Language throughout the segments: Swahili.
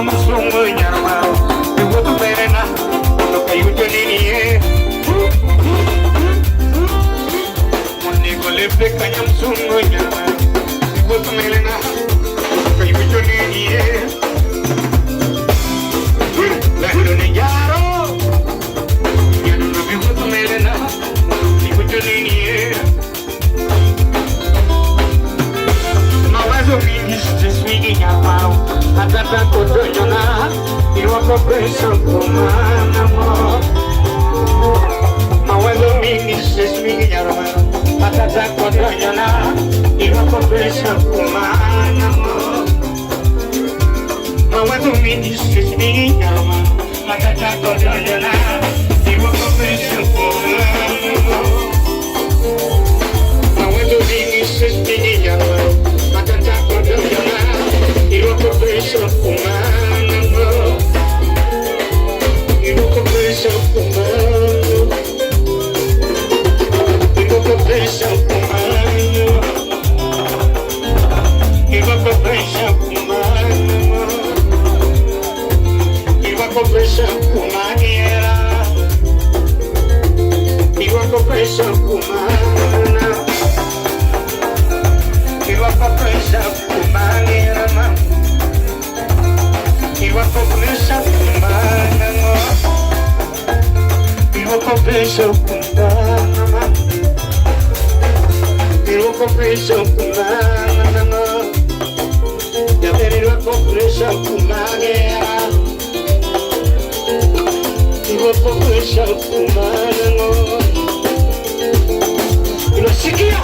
musongo nyarma iwotu merena no kayu jonini monni gole pe kanyam musongo nyarma iwotu merena no kayu jonini lendo ni yaro yaro no iwotu merena no kayu jonini Atata kotoyona, iwako pesa kumana mo. Mawazo mingi sesmingi nyaroma. Atata kotoyona, iwako pesa kumana mo. Mawazo mingi sesmingi nyaroma. Atata kotoyona, iwako pesa kumana mo. Mawazo mingi sesmingi nyaroma. Atata kotoyona. You can face up for mine, you can face up for mine, you can face up for mine, you can face up for mine, you can face up for mine, you can face up for mine, you can face up for mine. Iwa kopesha kumana mo, iwa kopesha kumana, iwa kopesha kumana mo, ya veri iwa kopesha kumana, iwa kopesha kumana mo, iwa sikia.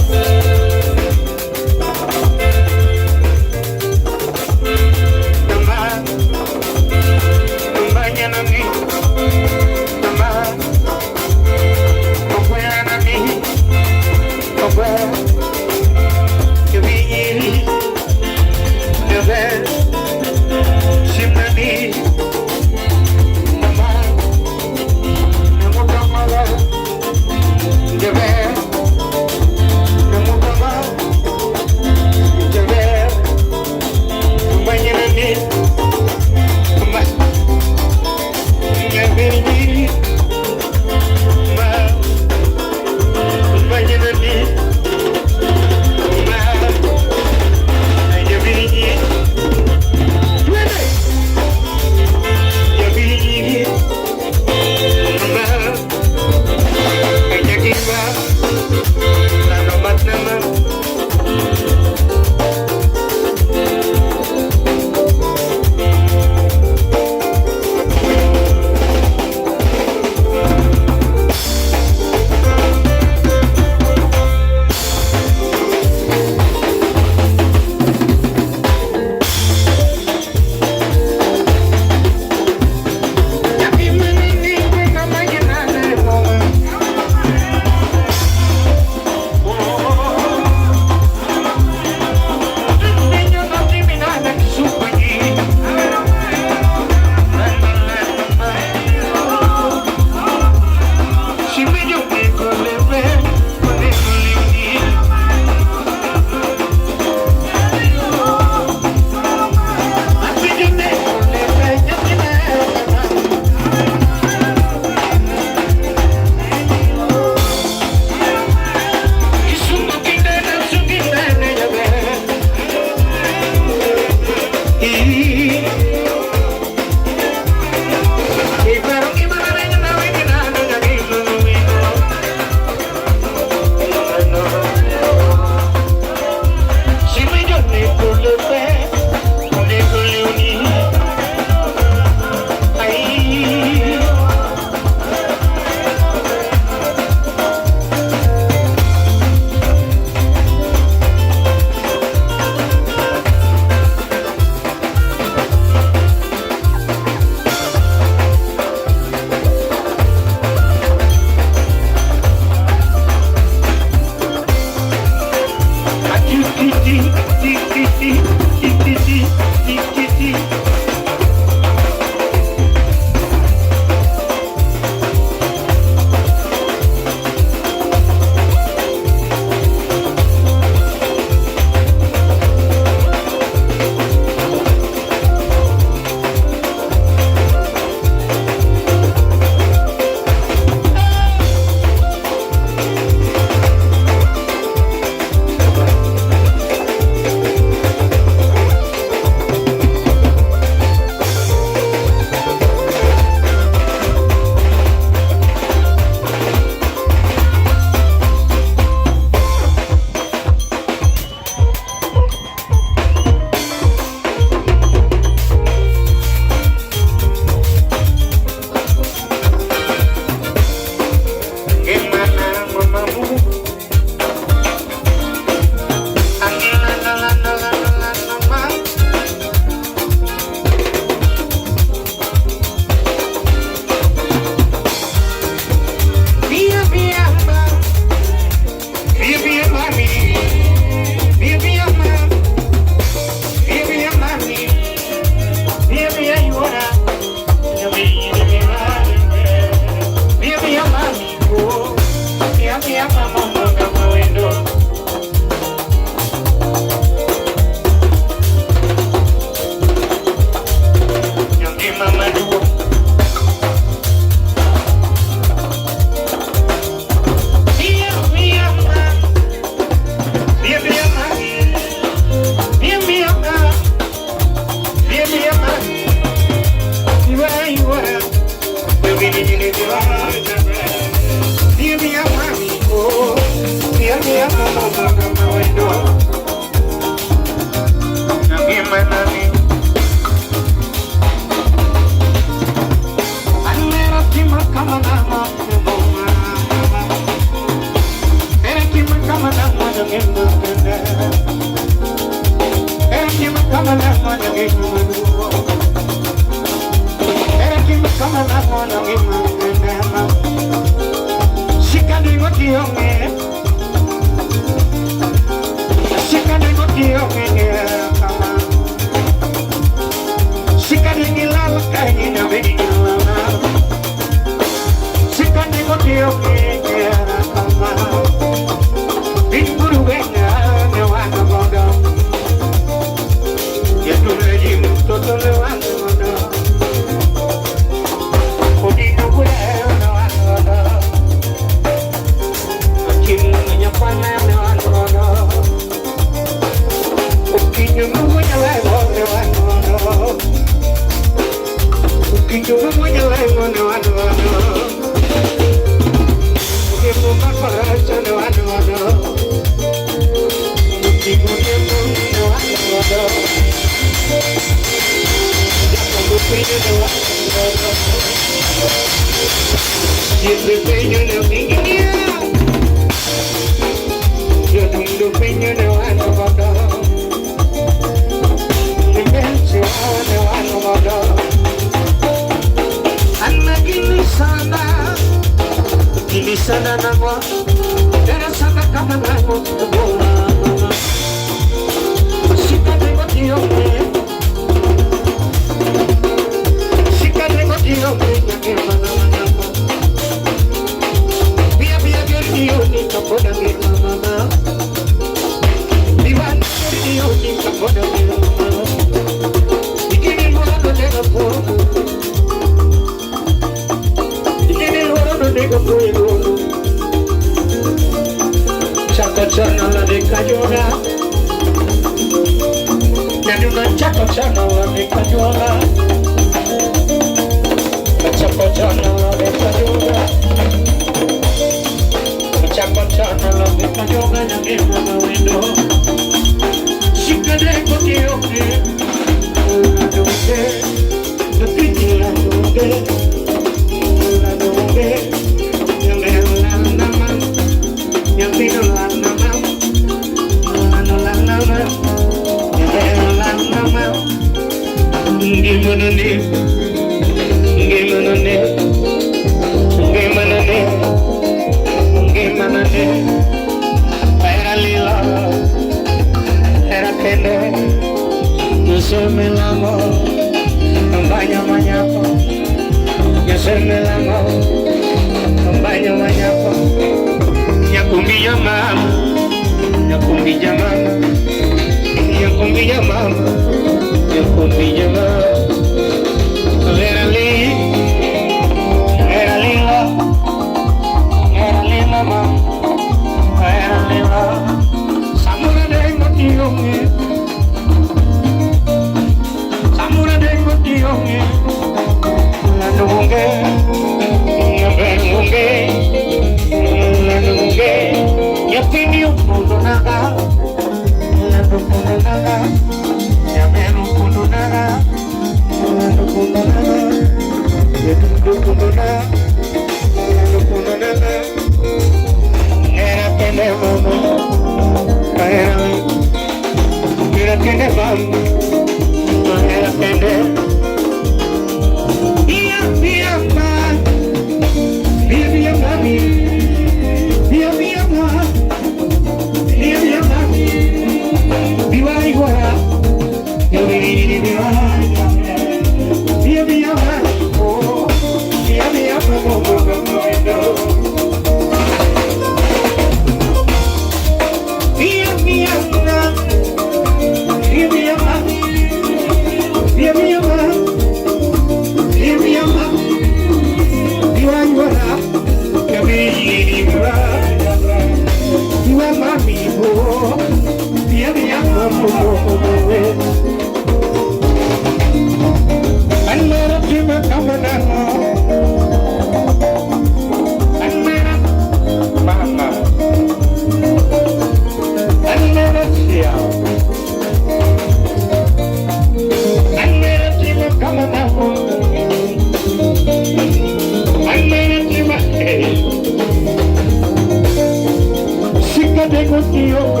de contigo,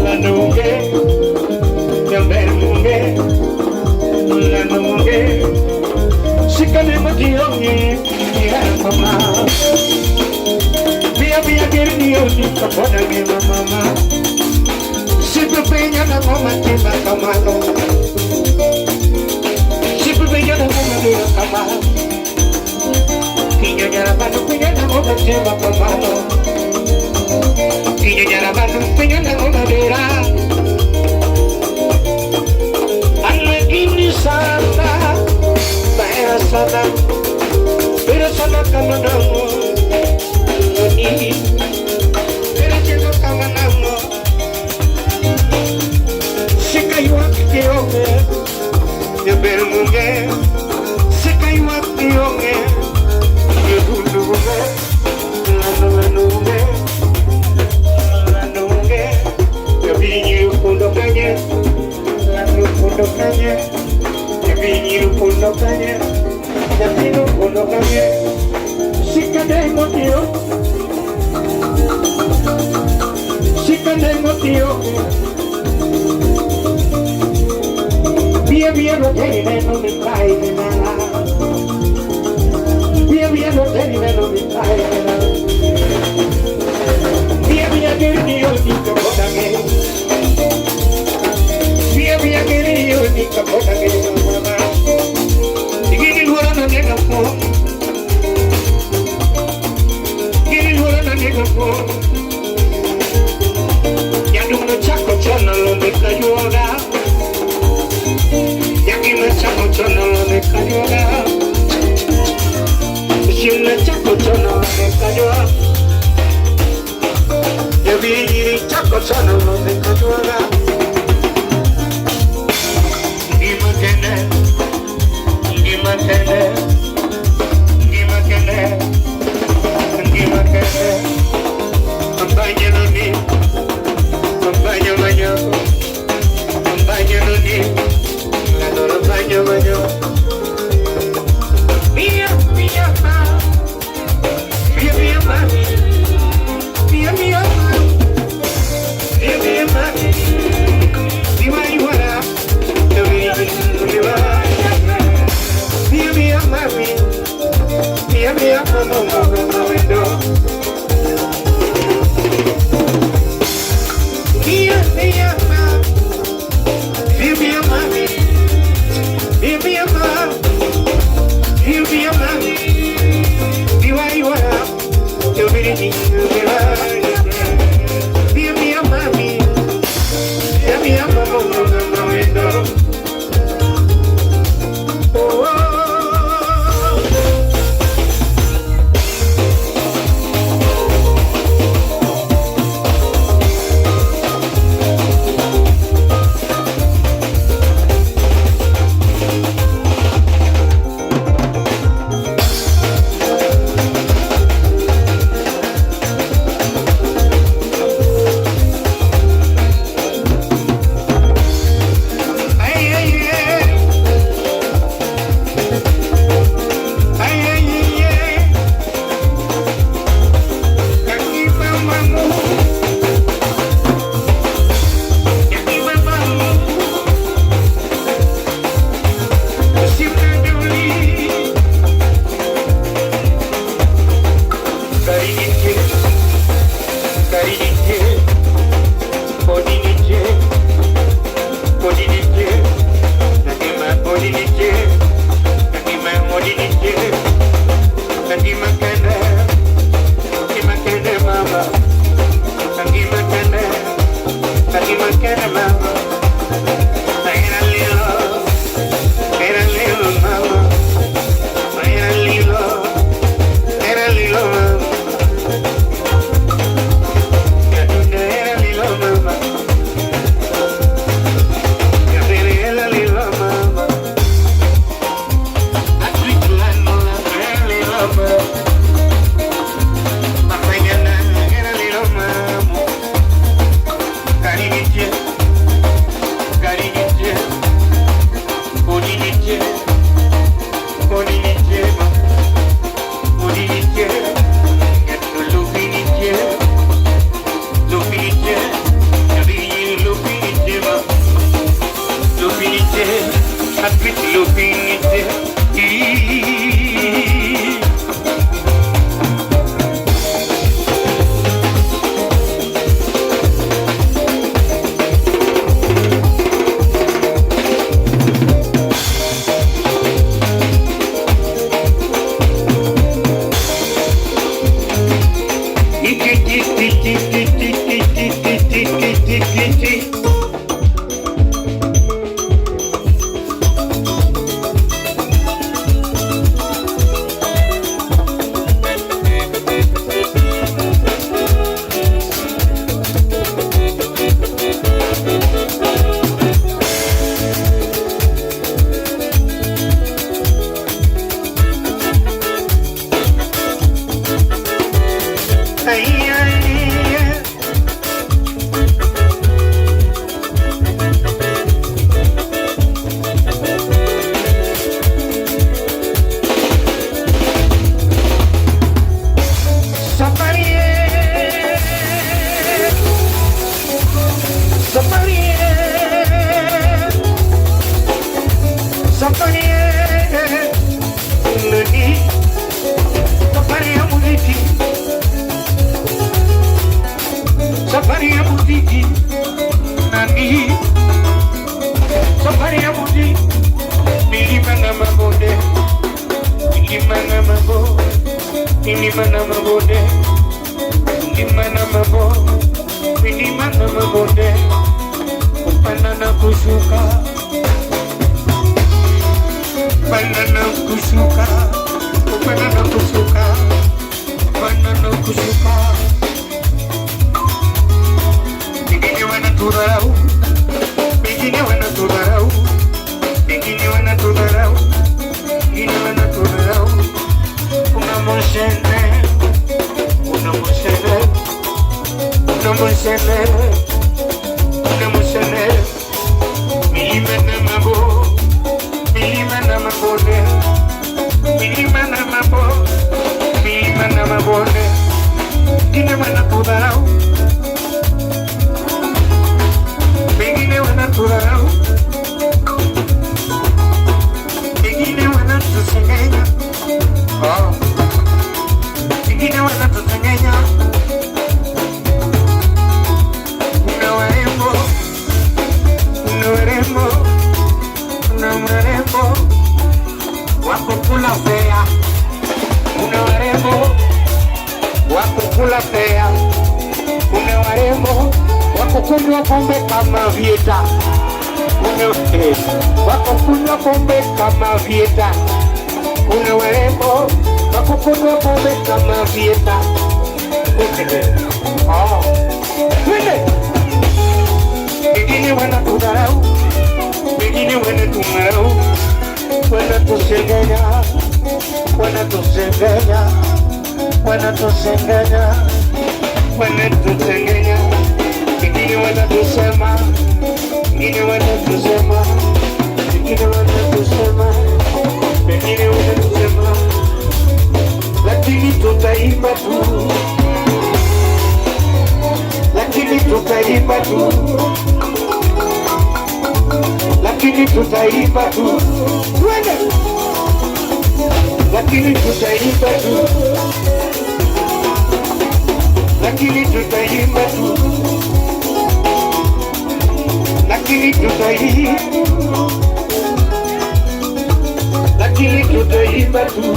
la nube, la nube, la nube. Chica de contigo, mira mamá. Via que el Dios ni capona mi mamá. Sempre peña la mamá que va camano. Sempre peña la mamá que va camano. Piña ya la mano, peña la mamá que va camano. Piña ya la mano, peña la mamá que va. Alle kini sana, pero sana kamanamu. Pero quiero camanamo. Se caiu aqui homem, eu belo mulher. Se caiu aqui homem, eu bundo mulher. La nube, eu vim no fundo canha, lá no fundo canha. Eu vim no fundo canha, eu vim no fundo canha. Se cadê motivo? Se cadê motivo? Via lo tiene, non mi fai di nada. Via lo tiene, non mi fai di nada. Via che io dico cosa che. Via che io dico cosa che mamma. E che il cuore non è capo. Che il cuore non è capo. Ya no me chaco chono lo de cayuga. Ya que me chaco chono lo de cayuga. Si me chaco chono lo de cayuga. Ya vi chaco chono lo de cayuga. Dime que acompáñalo ni, acompáñalo ni, la no lo baño. Mía, mami, Safari ya muziki nani, safari ya muziki, milima na mabonde, milima na mabonde, milima na mabonde, milima na mabonde, milima na mabonde, kupanda na kushuka, kupanda na kushuka, kupanda na kushuka, kupanda na kushuka. Tudharau, wengine wanatudharau, wengine wanatudharau, wengine wanatudharau. Kuna moshene, kuna moshene, kuna moshene, kuna moshene. Milima na mabo, milima na mabonde, milima na mabo, milima na mabonde. Wengine wanatudharau, wengine wanatudharau, wengine wanatusengenya, wengine wanatusengenya. Kuna warembo, kuna warembo, kuna warembo wako kula fea, kuna warembo wako kula fea, kuna warembo wako kunywa pombe kama Vieta, wako kunywa pombe kama Vieta, kuna warembo wako kunywa pombe kama Vieta. Wengine wanatudharau, wengine wanatudharau, wanatusengenya, wanatusengenya, wanatusengenya, wanatusengenya. Wengine wanatusema, wengine wanatusema, wengine wanatusema, wengine wanatusema, lakini tutaimba tu, lakini tutaimba tu, lakini tutaimba tu, lakini tutaimba tu, lakini tutaimba tu, lakini tutaimba, lakini tutaimba tu.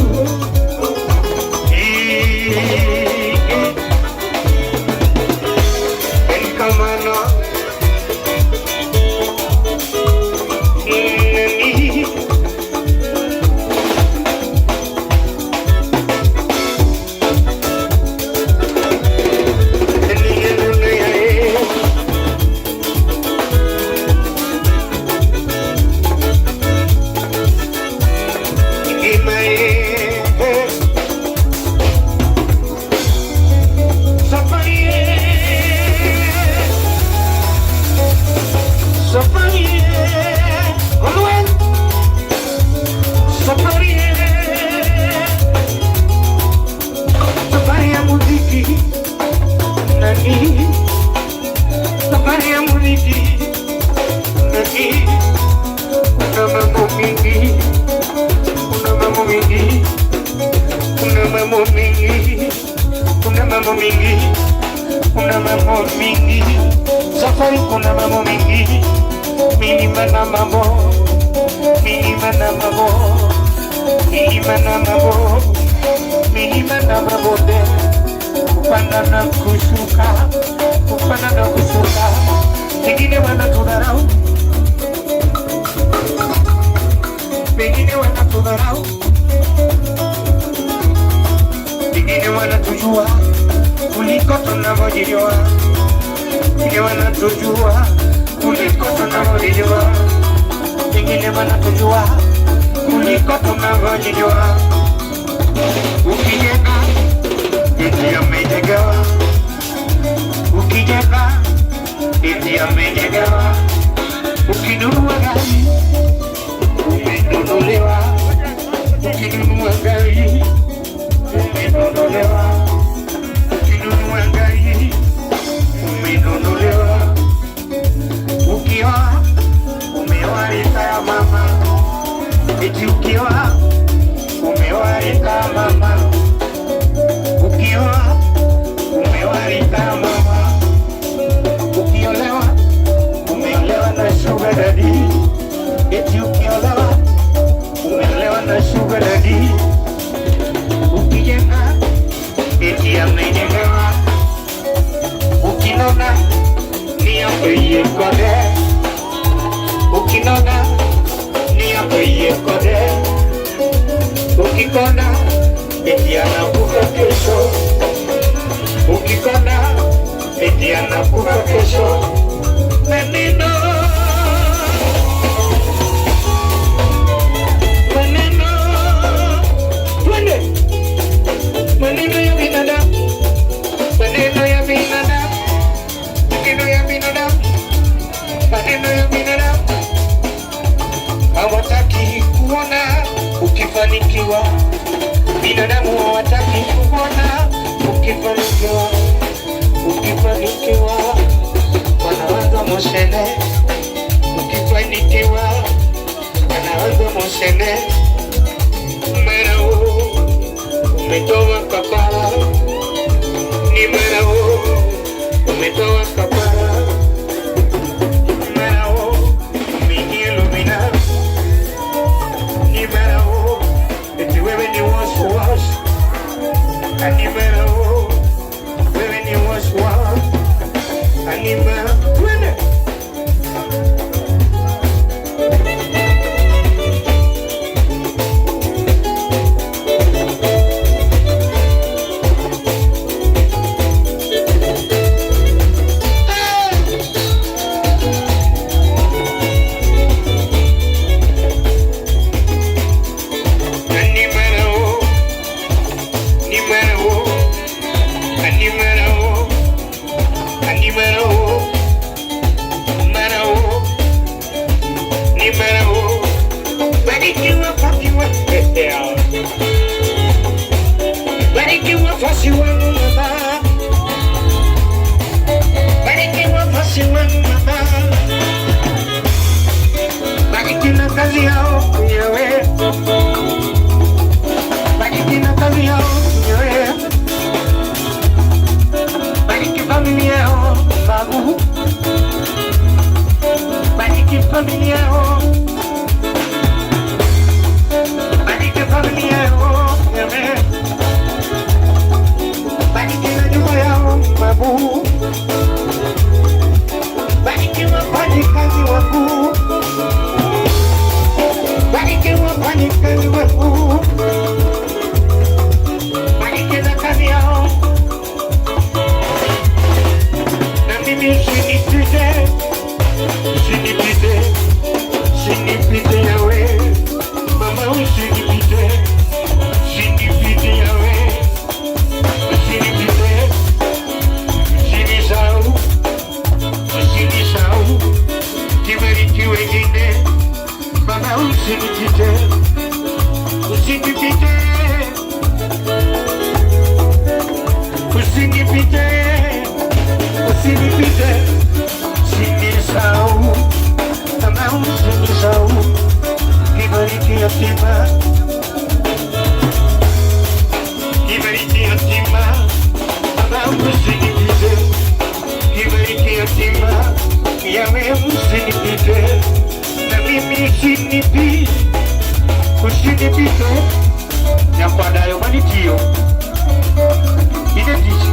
Kuna mambo mingi, safari kuna mambo mingi, milima na mambo, milima na mambo, milima na mambo, milima na mabonde, kupanda na kushuka, kupanda na kushuka. Pengine wanatudharau, pengine wanatudharau, pengine wanatujua kuliko tunavyojijua, pengine wanatujua kuliko tunavyojijua, pengine wanatujua kuliko tunavyojijua. Ukijenga eti amejengewa, ukijenga eti amejengewa, ukinunua gari umenunuliwa, ukinunua gari umenunuliwa, ukinunua gari umenunuliwa, ukioa umeoa ya mama, eti ukioa umeoa mama, ukioa umeoa mama, ukiolewa umeolewa na sugar daddy, eti ukiolewa umeolewa na sugar daddy, ukijenga eti amejengewa, ukinona ni apeye kode, ukinona ni apeye kode, ukikona eti anakufa kesho, ukikona eti anakufa kesho. Maneno twende, maneno ya binadamu, maneno ya binadamu, maneno ya binadamu, maneno ya binadamu. Hawataki kuona ukifanikiwa, binadamu hawataki kuona ukifanikiwa, ukifanikiwa wanaanza moshene, ukifanikiwa wanaanza moshene. Mera umetoa kapara, ni mera umetoa kapara, mera umingilumina, ni mera eti wewe ni wash wash, ani mera wewe ni wash wash, ani mera twende. Barikiwa fasi wangu mama, barikiwa fasi wangu mama, barikiwa kazi yao wenyewe, barikiwa kazi yao wenyewe, barikiwa familia yao babu, barikiwa familia yao, barikiwa familia yao wenyewe, barikiwa nyumba yao babu, barikiwa wafanyikazi wangu, barikiwa wafanyikazi wangu, barikiwa kazi yao. Na mimi usinipite, usinipite, usinipite yawe mama, usinipite, usinipite yawe, usinipite, usinisahau, usinisahau, kibariki wengine mama, usinipite, usinipite, usinipite, usinipite, usinisahau mama, usinisahau, kibariki yatima, kibariki yatima mama, usinipite, kibariki yatima yawe, usinipite, na mimi usinipite, usinipite, na kwa dayo manikio identity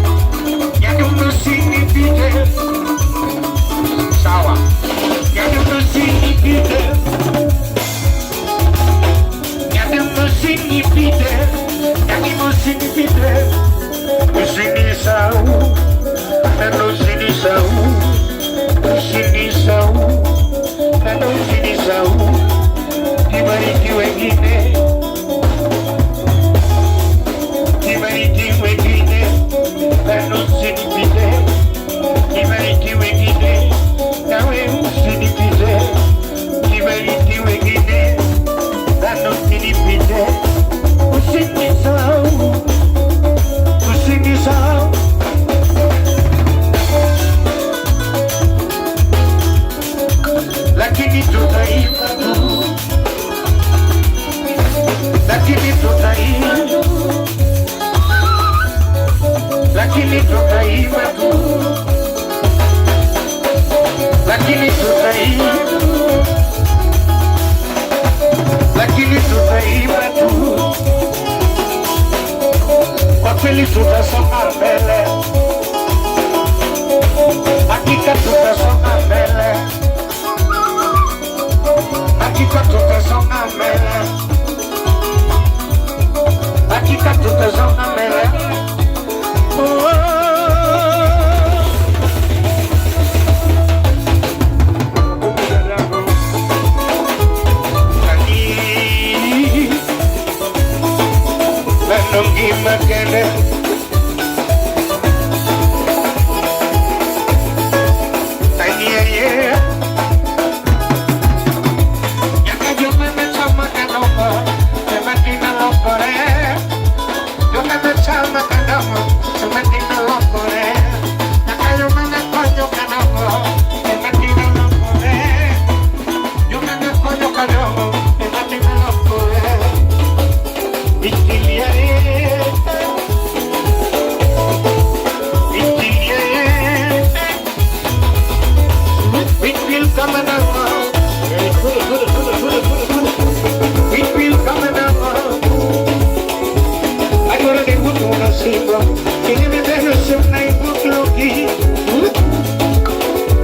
lagi.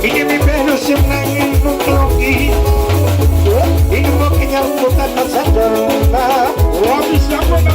Ini mi pelo senangin nutogi. Ini mo kenyal putar na sa dona. Wabis ako na